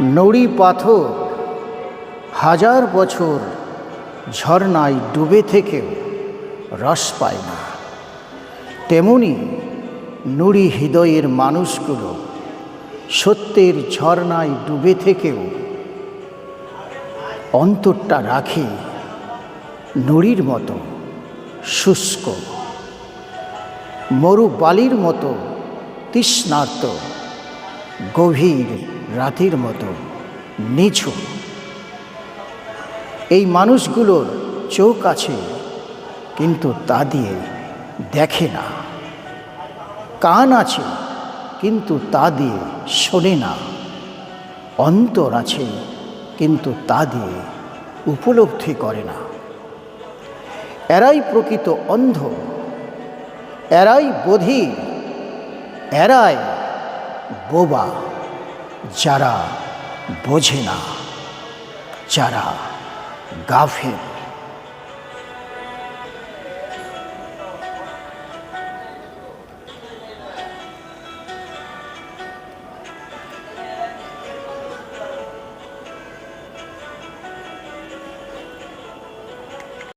নুড়ি পাথর হাজার বছর ঝর্ণায় ডুবে থেকেও রস পায় না, তেমনি নুড়ি হৃদয়ের মানুষগুলো সত্যের ঝর্ণায় ডুবে থেকেও অন্তরটা রাখে নুড়ির মতো শুষ্ক, মরুবালির মতো তৃষ্ণার্ত, গভীর রাতের মতো নিঝু। এই মানুষগুলোর চোখ আছে কিন্তু তা দিয়ে দেখে না, কান আছে কিন্তু তা দিয়ে শোনে না, অন্তর আছে কিন্তু তা দিয়ে উপলব্ধি করে না। এরাই প্রকৃত অন্ধ, এরাই বধির, এরাই বোবা, যারা বোঝে না, যারা গাফেল।